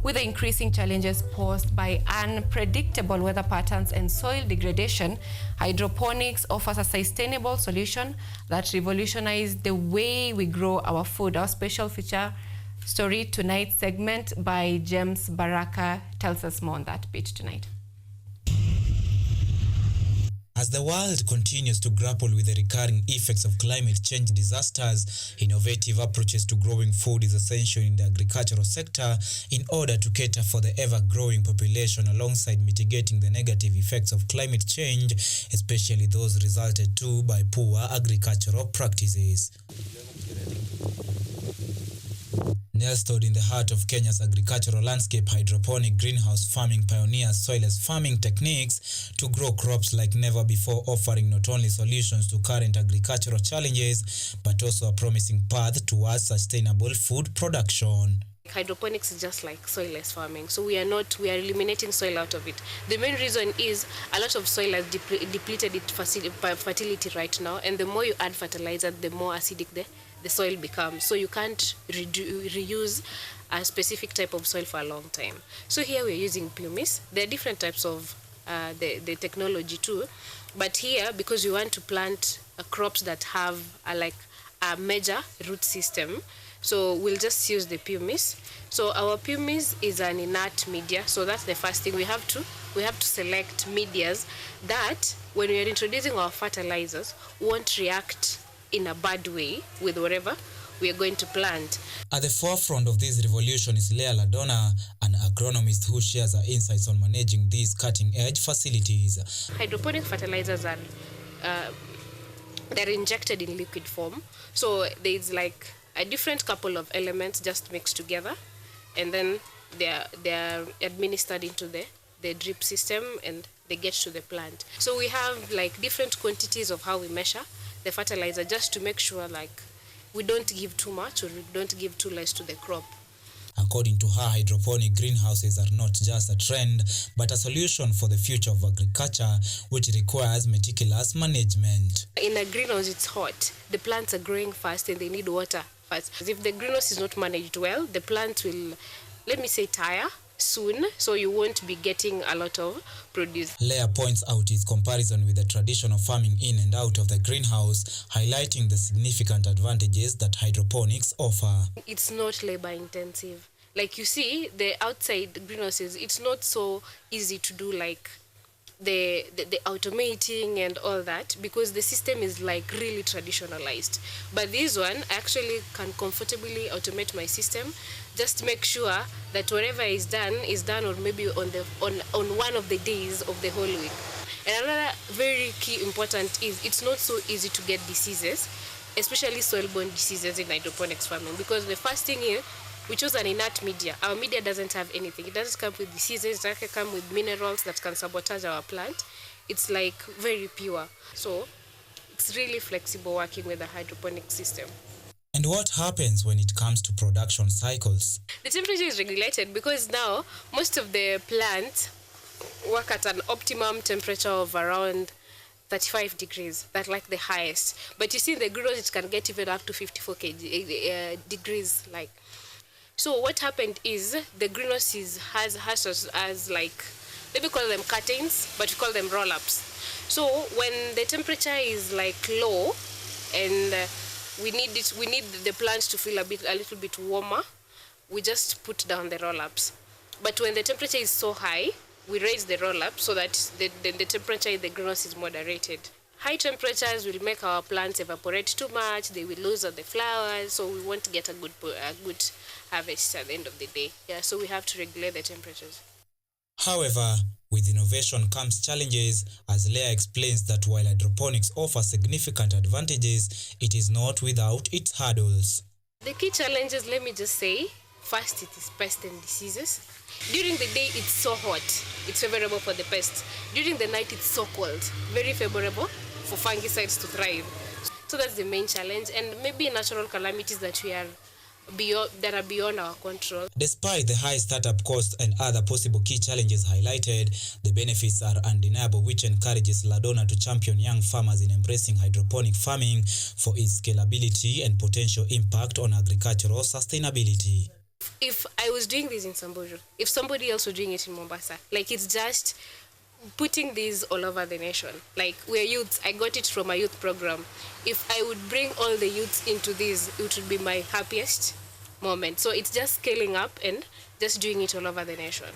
With the increasing challenges posed by unpredictable weather patterns and soil degradation, hydroponics offers a sustainable solution that revolutionizes the way we grow our food. Our special feature story tonight segment by James Baraka tells us more on that bit tonight. As the world continues to grapple with the recurring effects of climate change disasters, innovative approaches to growing food is essential in the agricultural sector in order to cater for the ever-growing population alongside mitigating the negative effects of climate change, especially those resulted to by poor agricultural practices. Nestled in the heart of Kenya's agricultural landscape, hydroponic greenhouse farming pioneers soilless farming techniques to grow crops like never before, offering not only solutions to current agricultural challenges, but also a promising path towards sustainable food production. Hydroponics is just like soilless farming, so we are eliminating soil out of it. The main reason is a lot of soil has depleted its fertility right now, and the more you add fertilizer, the more acidic the soil becomes. So you can't reuse a specific type of soil for a long time. So here we're using pumice. There are different types of the technology too, but here, because we want to plant crops that have a major root system, so we'll just use the pumice. So our pumice is an inert media, so that's the first thing. We have to select medias that, when we are introducing our fertilizers, won't react in a bad way with whatever we are going to plant. At the forefront of this revolution is Ladona, an agronomist who shares her insights on managing these cutting-edge facilities. Hydroponic fertilizers are they're injected in liquid form, so there's like a different couple of elements just mixed together, and then they're administered into the drip system, and they get to the plant. So we have like different quantities of how we measure the fertilizer, just to make sure like we don't give too much or we don't give too less to the crop. According to her, hydroponic greenhouses are not just a trend, but a solution for the future of agriculture, which requires meticulous management. In a greenhouse, it's hot. The plants are growing fast and they need water fast. If the greenhouse is not managed well, the plant will, let me say, tire soon, so you won't be getting a lot of produce. Leah points out his comparison with the traditional farming in and out of the greenhouse, highlighting the significant advantages that hydroponics offer. It's not labor intensive. Like you see, the outside greenhouses, it's not so easy to do like the automating and all that, because the system is like really traditionalized. But this one, I actually can comfortably automate my system, just make sure that whatever is done, or maybe on one of the days of the whole week. And another very key important is it's not so easy to get diseases, especially soil-borne diseases in hydroponics farming, because the first thing is, we chose an inert media. Our media doesn't have anything. It doesn't come with diseases. It doesn't come with minerals that can sabotage our plant. It's like very pure. So it's really flexible working with a hydroponic system. And what happens when it comes to production cycles? The temperature is regulated because now most of the plants work at an optimum temperature of around 35 degrees. That's like the highest. But you see, the greenhouse, it can get even up to 54 degrees like. So what happened is the greenhouse has like, let me call them curtains, but we call them roll-ups. So when the temperature is like low and we need the plants to feel a little bit warmer, we just put down the roll-ups. But when the temperature is so high, we raise the roll-up so that the temperature in the greenhouse is moderated. High temperatures will make our plants evaporate too much, they will lose all the flowers, so we won't get a good harvest at the end of the day. Yeah, so we have to regulate the temperatures. However, with innovation comes challenges, as Leah explains that while hydroponics offers significant advantages, it is not without its hurdles. The key challenges, let me just say, first it is pests and diseases. During the day it's so hot, it's favorable for the pests. During the night it's so cold, very favorable for fungicides to thrive. So that's the main challenge, and maybe natural calamities that are beyond our control. Despite the high startup costs and other possible key challenges highlighted, the benefits are undeniable, which encourages Ladona to champion young farmers in embracing hydroponic farming for its scalability and potential impact on agricultural sustainability. if I was doing this in Samburu, if somebody else was doing it in Mombasa, like it's just putting these all over the nation. Like we're youths, I got it from a youth program. If I would bring all the youths into this, it would be my happiest moment. So it's just scaling up and just doing it all over the nation.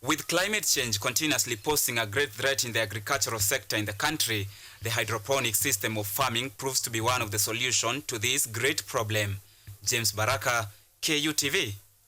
With climate change continuously posing a great threat in the agricultural sector in the country, the hydroponic system of farming proves to be one of the solutions to this great problem. James Baraka, KUTV.